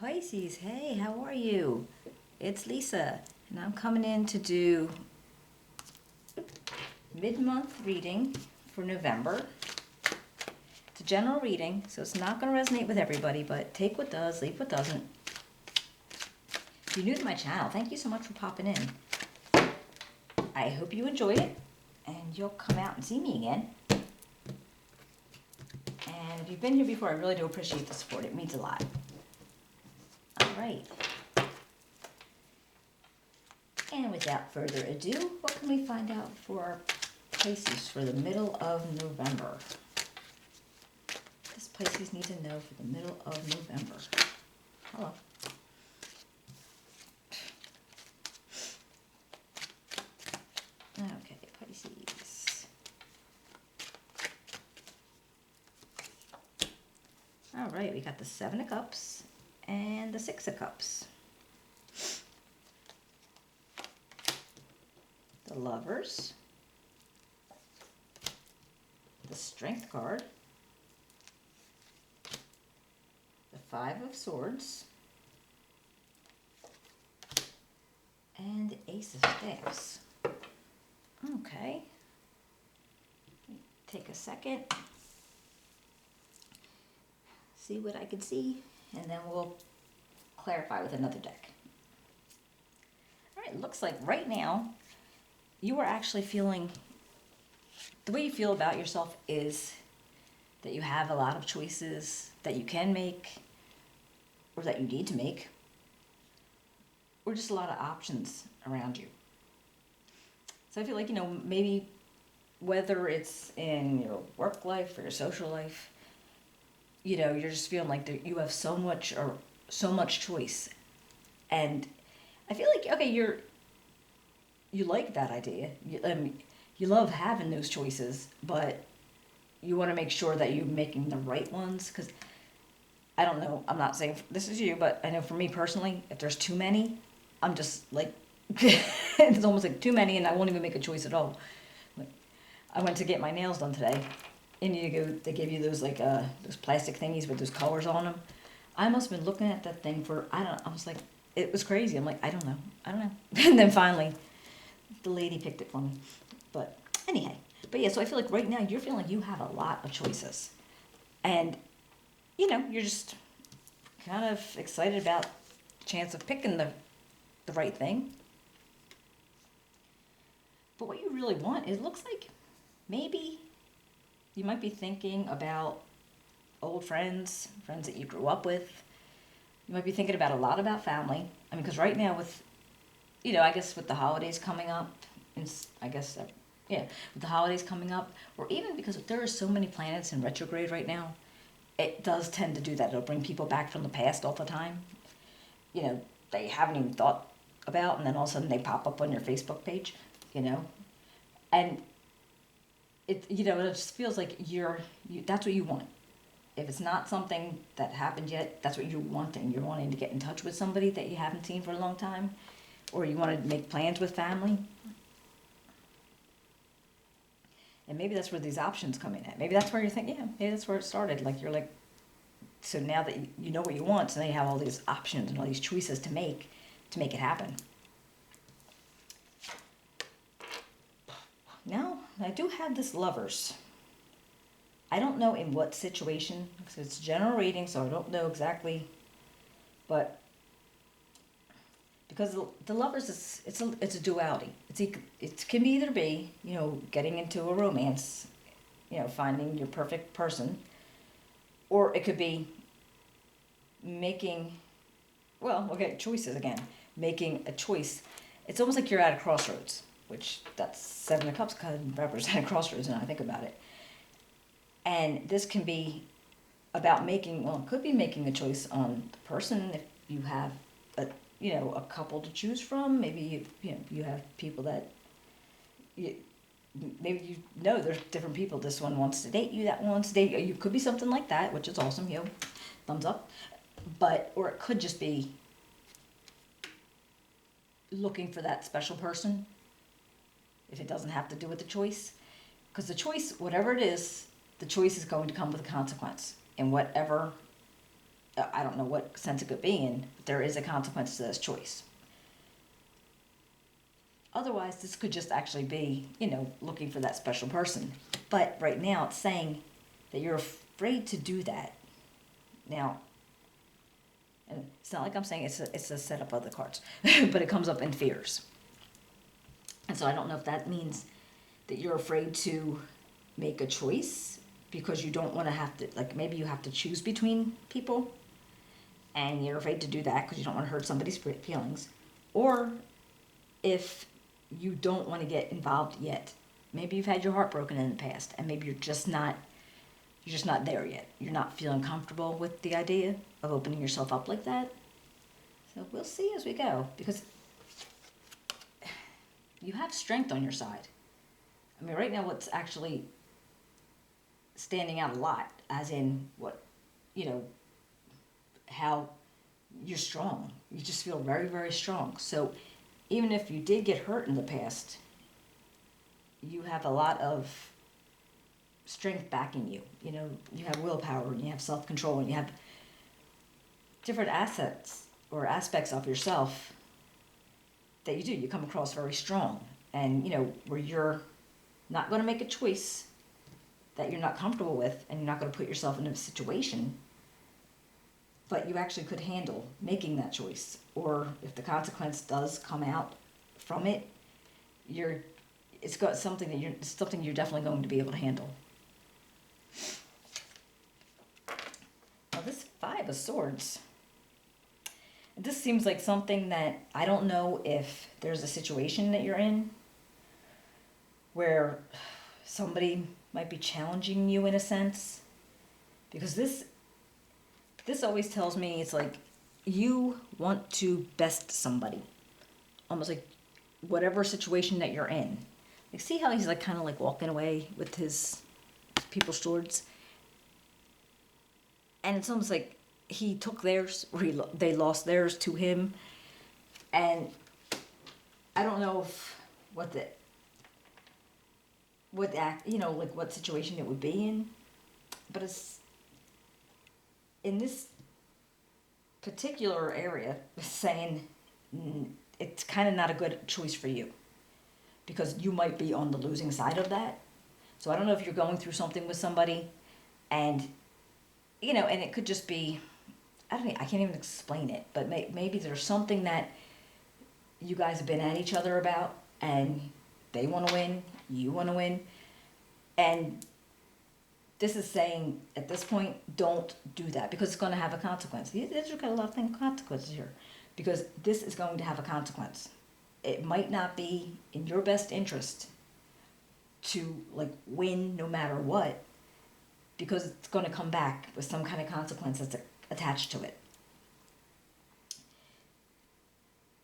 Pisces, hey, how are you? It's Lisa, and I'm coming in to do mid-month reading for November. It's a general reading, so it's not going to resonate with everybody, but take what does, leave what doesn't. If you're new to my channel, thank you so much for popping in. I hope you enjoy it, and you'll come out and see me again. And if you've been here before, I really do appreciate the support. It means a lot. All right. And without further ado, what can we find out for Pisces for the middle of November? What does Pisces need to know for the middle of November? Hello. Okay, Pisces. All right, we got the Seven of Cups and the Six of Cups. The Lovers, the Strength card, the Five of Swords, and the Ace of Staves. Okay, take a second, see what I can see, and then we'll clarify with another deck. All right, looks like right now you are actually feeling, the way you feel about yourself is that you have a lot of choices that you can make or that you need to make, or just a lot of options around you. So I feel like, maybe whether it's in your work life or your social life, you're just feeling like you have so much choice. And I feel like, okay, you like that idea. You love having those choices, but you want to make sure that you're making the right ones. Because I don't know, I'm not saying this is you, but I know for me personally, if there's too many, I'm just like, it's almost like too many and I won't even make a choice at all. Like, I went to get my nails done today, and they give you those those plastic thingies with those colors on them. I must have been looking at that thing for, I was like, it was crazy. I'm like, I don't know. And then finally, the lady picked it for me. But anyhow, yeah, so I feel like right now you're feeling like you have a lot of choices. And, you're just kind of excited about the chance of picking the right thing. But what you really want, it looks like maybe you might be thinking about old friends that you grew up with. You might be thinking about a lot about family. I mean, because right now with, I guess with the holidays coming up, and with the holidays coming up, or even because there are so many planets in retrograde right now, it does tend to do that. It'll bring people back from the past all the time, they haven't even thought about, and then all of a sudden they pop up on your Facebook page, and it just feels like that's what you want. If it's not something that happened yet, that's what you're wanting. You're wanting to get in touch with somebody that you haven't seen for a long time, or you want to make plans with family. And maybe that's where these options come in at. Maybe that's where you're thinking, yeah, maybe that's where it started. Like, you're like, so now that you know what you want, so now you have all these options and all these choices to make it happen. Now, I do have this Lovers. I don't know in what situation, because it's a general reading, so I don't know exactly, but because the Lovers it's a duality. It can either be, getting into a romance, finding your perfect person, or it could be choices again, making a choice. It's almost like you're at a crossroads, which that's Seven of Cups kind of represent a crossroads, and I think about it. And this can be about it could be making a choice on the person. If you have a couple to choose from, maybe you have people that maybe there's different people. This one wants to date you, that one wants to date you. You could be something like that, which is awesome. Thumbs up. Or it could just be looking for that special person. If it doesn't have to do with the choice, because the choice, whatever it is, the choice is going to come with a consequence, and whatever I don't know what sense it could be in, but there is a consequence to this choice. Otherwise, this could just actually be, looking for that special person. But right now, it's saying that you're afraid to do that. Now, and it's not like I'm saying it's a setup of the cards, but it comes up in fears. And so I don't know if that means that you're afraid to make a choice because you don't want to have to, like maybe you have to choose between people and you're afraid to do that because you don't want to hurt somebody's feelings. Or if you don't want to get involved yet. Maybe you've had your heart broken in the past and maybe you're just not there yet. You're not feeling comfortable with the idea of opening yourself up like that. So we'll see as we go, because you have strength on your side. I mean, right now what's actually standing out a lot, as in what, how you're strong. You just feel very, very strong. So even if you did get hurt in the past, you have a lot of strength backing you. You have willpower and you have self-control and you have different assets or aspects of yourself that you do. You come across very strong, and where you're not going to make a choice that you're not comfortable with, and you're not going to put yourself in a situation, but you actually could handle making that choice. Or if the consequence does come out from it, it's got something you're definitely going to be able to handle. Now this 5 of Swords, this seems like something that I don't know if there's a situation that you're in where somebody might be challenging you in a sense, because this always tells me it's like you want to best somebody, almost like whatever situation that you're in. Like, see how he's like kind of like walking away with his people's swords, and it's almost like he took theirs, or they lost theirs to him, and I don't know if what situation it would be in, but it's in this particular area saying it's kind of not a good choice for you because you might be on the losing side of that. So I don't know if you're going through something with somebody, and and it could just be, I can't even explain it, but maybe there's something that you guys have been at each other about, and they want to win, you want to win, and this is saying at this point, don't do that because it's going to have a consequence. There's got a lot of consequences here, because this is going to have a consequence. It might not be in your best interest to win no matter what, because it's going to come back with some kind of consequence that's attached to it.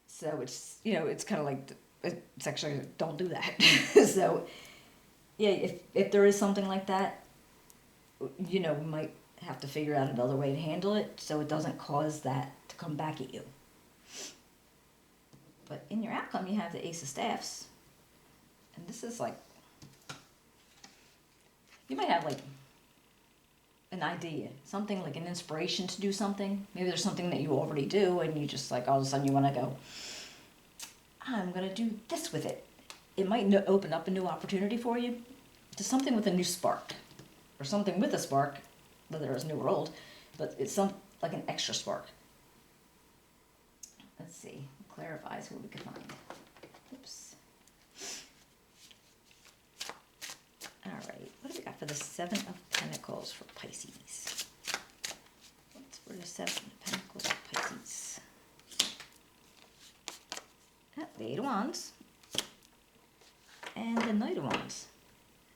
So it's, it's kind of like, it's actually, don't do that. So yeah, if there is something like that, we might have to figure out another way to handle it so it doesn't cause that to come back at you. But in your outcome, you have the Ace of Staffs. And this is you might have an idea, something like an inspiration to do something. Maybe there's something that you already do and you just all of a sudden you want to go, I'm going to do this with it. It might open up a new opportunity for you to something with a new spark, or something with a spark, whether it's new or old, but it's like an extra spark. Let's see, clarifies what we can find. Oops. All right, what do we got for the 7 of Pentacles for Pisces? What's for the 7 of Pentacles for Pisces? The 8 of Wands and the Knight of Wands.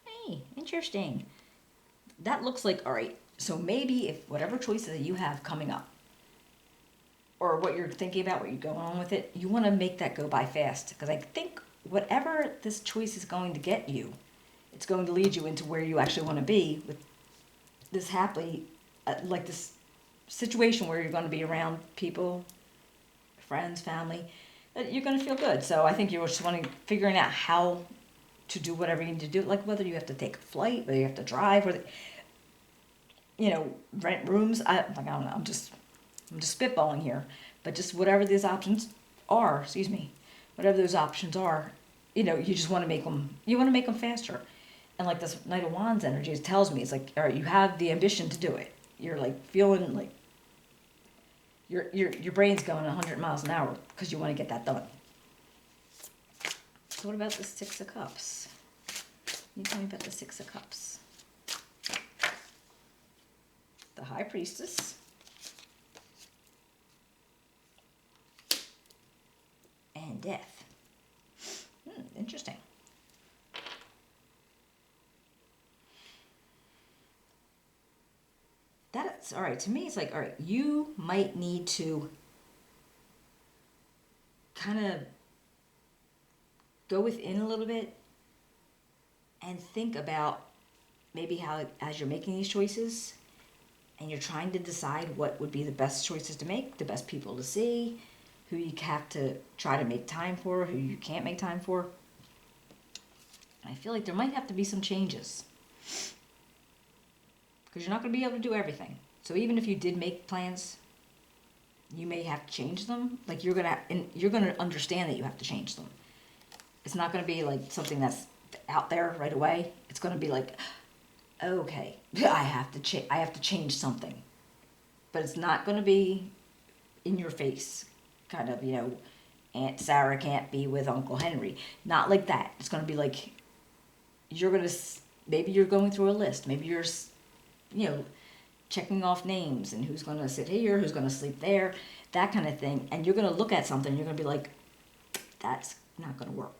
Hey, interesting. That looks like, all right, so maybe if whatever choices that you have coming up, or what you're thinking about, what you're going on with it, you want to make that go by fast. Because I think whatever this choice is going to get you, it's going to lead you into where you actually want to be with this happy, this situation where you're going to be around people, friends, family, that you're going to feel good. So I think you're just figuring out how to do whatever you need to do, like whether you have to take a flight, whether you have to drive, or rent rooms. I don't know. I'm just I'm just spitballing here, but just whatever these options are, whatever those options are, you know, you just want to make them, you want to make them faster. And like this Knight of Wands energy, it tells me, it's like, all right, you have the ambition to do it. You're like feeling like your brain's going 100 miles an hour because you want to get that done. So what about the Six of Cups? You tell me about the Six of Cups. The High Priestess. And Death. Interesting. That's, all right, to me, it's like, all right, you might need to kind of go within a little bit and think about maybe how, as you're making these choices and you're trying to decide what would be the best choices to make, the best people to see, who you have to try to make time for, who you can't make time for. I feel like there might have to be some changes because you're not going to be able to do everything. So even if you did make plans, you may have to change them. Like you're gonna understand that you have to change them. It's not going to be like something that's out there right away. It's going to be like, okay, I have to change something, but it's not going to be in your face, kind of, you know, Aunt Sarah can't be with Uncle Henry. Not like that. It's going to be like, maybe you're going through a list. Maybe you're, you know, checking off names and who's going to sit here, who's going to sleep there, that kind of thing. And you're going to look at something, you're going to be like, that's not going to work.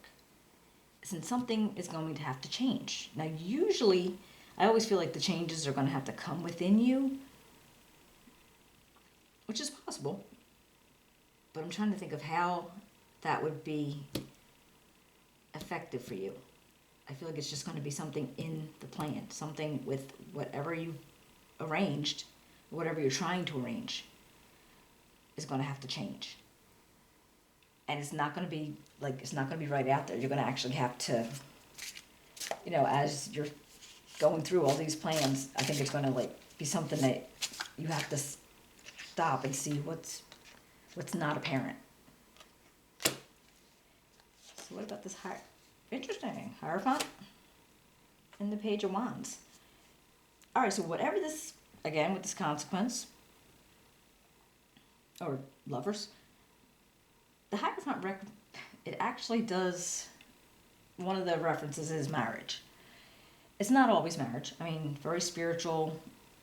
Since something is going to have to change. Now, usually, I always feel like the changes are going to have to come within you, which is possible. But I'm trying to think of how that would be effective for you. I feel like it's just going to be something in the plan, something with whatever you arranged, whatever you're trying to arrange, is going to have to change. And it's not going to be like, it's not going to be right out there. You're going to actually have to, you know, as you're going through all these plans, I think it's going to like be something that you have to stop and see what's not apparent. So what about this interesting Hierophant and the Page of Wands? All right, so whatever this, again, with this consequence, or lovers, the Hierophant, it actually does, one of the references is marriage. It's not always marriage. I mean, very spiritual,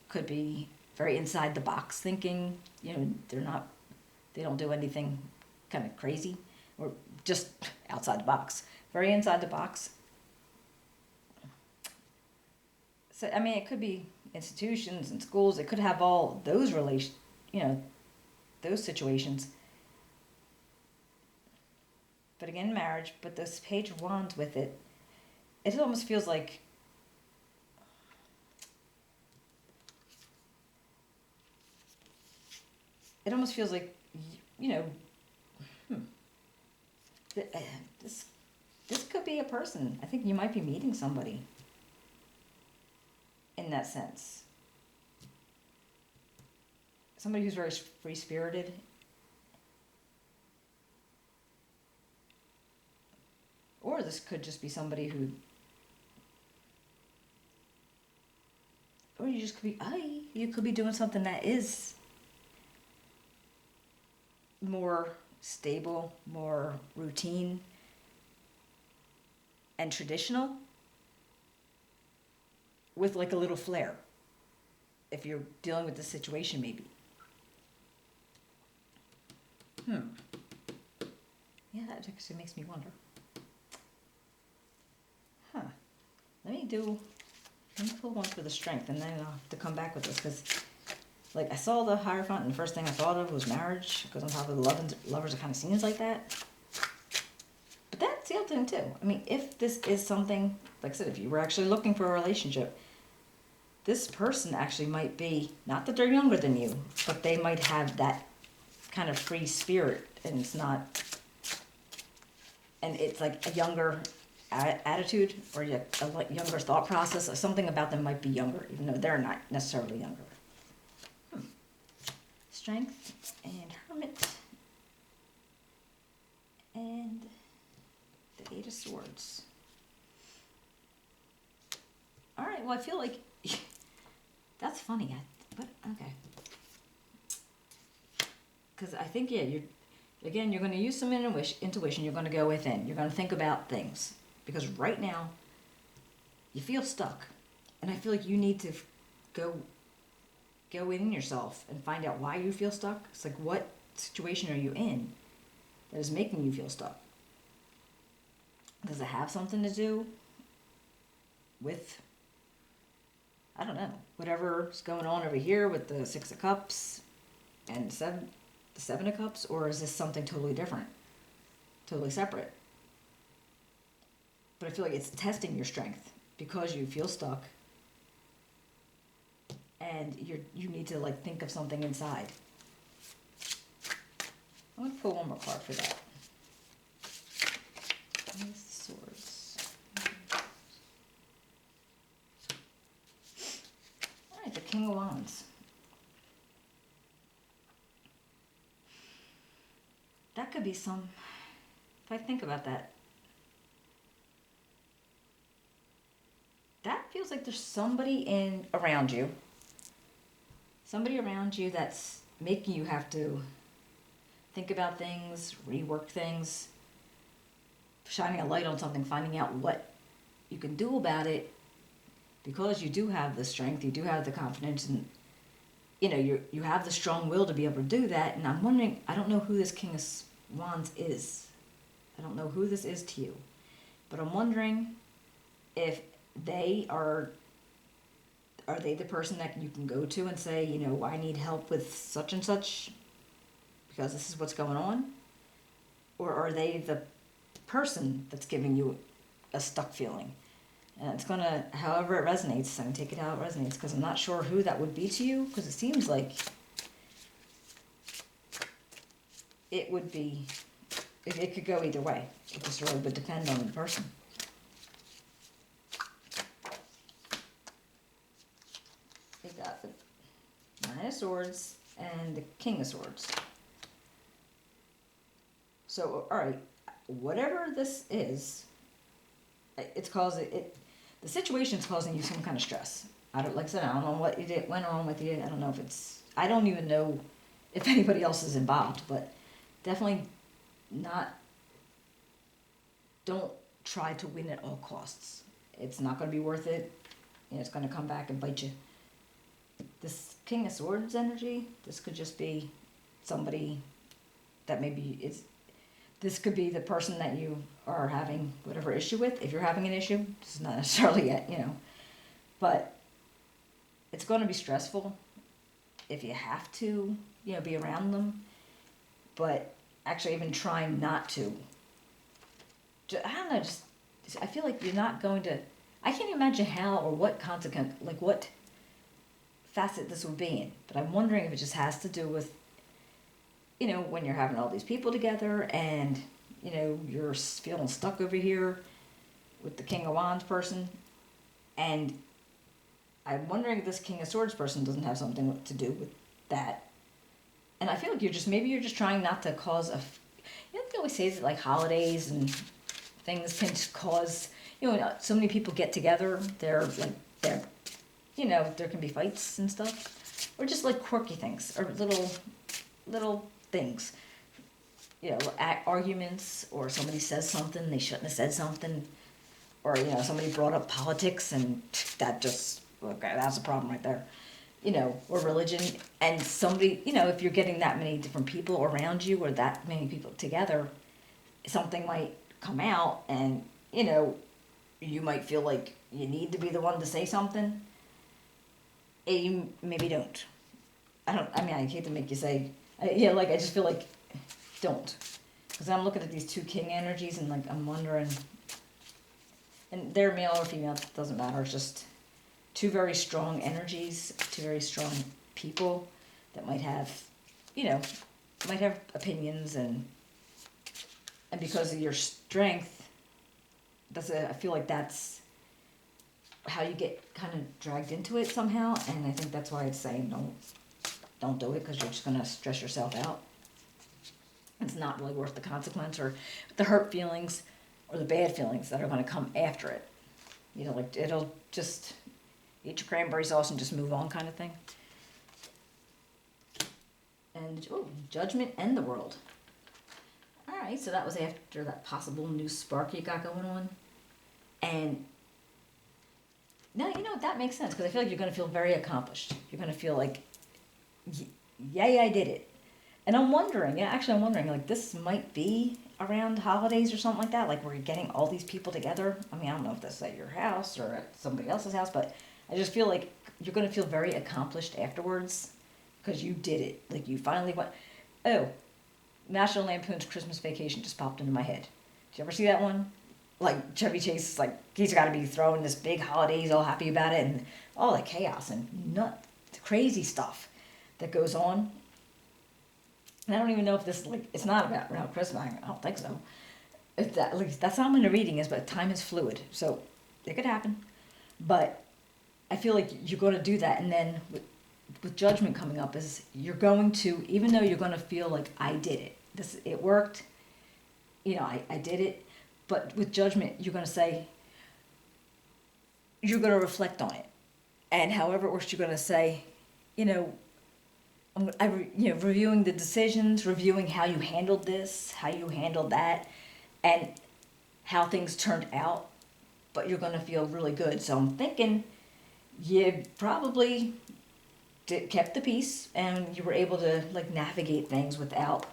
could be very inside the box thinking, you know, they don't do anything kind of crazy or just outside the box. Very inside the box. So, I mean, it could be institutions and schools. It could have all those those situations. But again, marriage, but this Page of Wands with it, it almost feels like, you know, this could be a person. I think you might be meeting somebody in that sense. Somebody who's very free-spirited. Or this could just be somebody who, or you just could be, you could be doing something that is more stable, more routine, and traditional, with like a little flair, if you're dealing with this situation maybe. Yeah, that actually makes me wonder. Let me pull one for the Strength, and then I'll have to come back with this, because like I saw the Hierophant, and the first thing I thought of was marriage, because on top of the lovers are kind of scenes like that. But that's the other thing too. I mean, if this is something, like I said, if you were actually looking for a relationship, this person actually might be, not that they're younger than you, but they might have that kind of free spirit, and it's not, and it's like a younger attitude, or a younger thought process, or something about them might be younger, even though they're not necessarily younger. Strength and Hermit. And the Eight of Swords. All right, well, I feel like that's funny, but okay. Because I think, yeah, you're going to use some intuition. You're going to go within. You're going to think about things. Because right now, you feel stuck. And I feel like you need to go in yourself and find out why you feel stuck. It's like, what situation are you in that is making you feel stuck? Does it have something to do with, I don't know, whatever's going on over here with the Six of Cups and the Seven of Cups? Or is this something totally different, totally separate? But I feel like it's testing your strength because you feel stuck. And you need to like think of something inside. I'm going to pull one more card for that. Ace of Swords. Alright, the King of Wands. That could be if I think about that, that feels like there's somebody around you that's making you have to think about things, rework things, shining a light on something, finding out what you can do about it, because you do have the strength, you do have the confidence, and you have the strong will to be able to do that. And I'm wondering, I don't know who this King of Wands is. I don't know who this is to you, but I'm wondering if they are they the person that you can go to and say, I need help with such and such because this is what's going on? Or are they the person that's giving you a stuck feeling? And it's going to, however it resonates, I'm going to take it how it resonates, because I'm not sure who that would be to you, because it seems like it would be, it could go either way. It just really would depend on the person. We got the Nine of Swords and the King of Swords. So, all right, whatever this is, it's causing it. The situation's causing you some kind of stress. Like I said, I don't know what went wrong with you. I don't know if it's. I don't even know if anybody else is involved, but definitely not. Don't try to win at all costs. It's not going to be worth it. It's going to come back and bite you. This King of Swords energy, this could just be somebody that maybe is. This could be the person that you are having whatever issue with. If you're having an issue, this is not necessarily yet, but it's going to be stressful if you have to, be around them. But actually, even trying not to. I don't know. I feel like you're not going to. I can't imagine how or what consequence, like what facet this would be in. But I'm wondering if it just has to do with, when you're having all these people together and, you're feeling stuck over here with the King of Wands person. And I'm wondering if this King of Swords person doesn't have something to do with that. And I feel like you're just trying not to cause they always say that like holidays and things can cause, so many people get together. There can be fights and stuff. Or just like quirky things or little things, arguments, or somebody says something they shouldn't have said something, or somebody brought up politics and that just that's a problem right there, or religion, and somebody, if you're getting that many different people around you or that many people together, something might come out and you might feel like you need to be the one to say something, and you maybe don't. I hate to make you say. I just feel like, don't. Because I'm looking at these two king energies and, I'm wondering, and they're male or female, it doesn't matter. It's just two very strong energies, two very strong people that might have opinions, and because of your strength, I feel like that's how you get kind of dragged into it somehow, and I think that's why it's saying don't. don't do it because you're just going to stress yourself out. It's not really worth the consequence or the hurt feelings or the bad feelings that are going to come after it. You know, like it'll just eat your cranberry sauce and just move on kind of thing. And, judgment and the world. All right, so that was after that possible new spark you got going on. And now, that makes sense because I feel like you're going to feel very accomplished. You're going to feel like, yay, I did it. And I'm wondering, like this might be around holidays or something like that, like where you're getting all these people together. I mean, I don't know if that's at your house or at somebody else's house, but I just feel like you're going to feel very accomplished afterwards because you did it. Like you finally went, oh, National Lampoon's Christmas Vacation just popped into my head. Did you ever see that one? Like Chevy Chase is like, he's got to be throwing this big holiday, he's all happy about it, and all the chaos and the crazy stuff that goes on. And I don't even know if this, like, it's not about around Christmas. I don't think so. At least that's how I'm in the reading is, but time is fluid. So it could happen. But I feel like you're going to do that. And then with judgment coming up is you're going to, even though you're going to feel like I did it, it worked, I did it. But with judgment, you're going to say, you're going to reflect on it. And however it works, you're going to say, reviewing the decisions, reviewing how you handled this, how you handled that, and how things turned out. But you're going to feel really good. So I'm thinking you probably kept the peace and you were able to navigate things without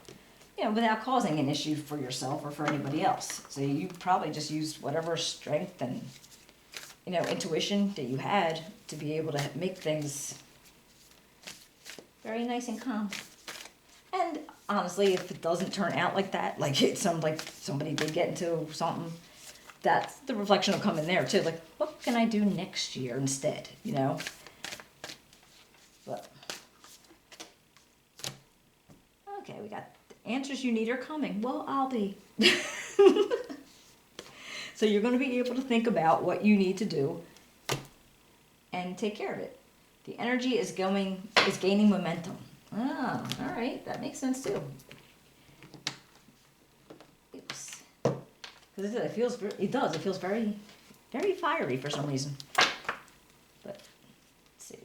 causing an issue for yourself or for anybody else. So you probably just used whatever strength and intuition that you had to be able to make things very nice and calm. And honestly, if it doesn't turn out like that, like somebody did get into something, that's the reflection will come in there too. Like, what can I do next year instead? But okay, we got the answers you need are coming. Well, I'll be. So you're going to be able to think about what you need to do and take care of it. The energy is gaining momentum. Ah, all right, that makes sense too. Oops. Because it feels very, very fiery for some reason. But let's see.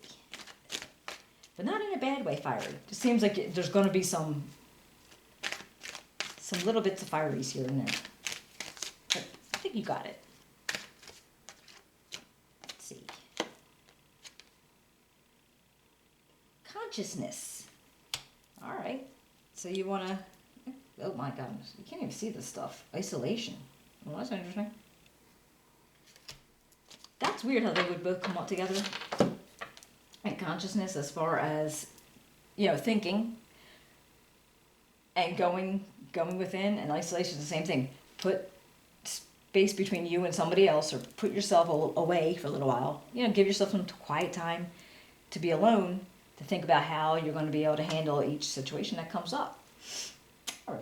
But not in a bad way fiery. It just seems like there's going to be some little bits of fieries here and there. But I think you got it. Let's see. Consciousness. All right. So you want to... Oh my goodness. You can't even see this stuff. Isolation. Well, that's interesting. That's weird how they would both come up together. And consciousness as far as, thinking and going within, and isolation is the same thing. Put space between you and somebody else, or put yourself away for a little while. Give yourself some quiet time to be alone, to think about how you're going to be able to handle each situation that comes up. All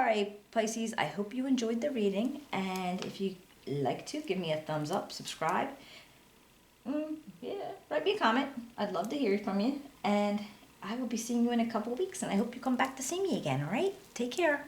right, Pisces, I hope you enjoyed the reading, and if you like to, give me a thumbs up, subscribe. Write me a comment. I'd love to hear from you, and I will be seeing you in a couple of weeks, and I hope you come back to see me again, all right? Take care.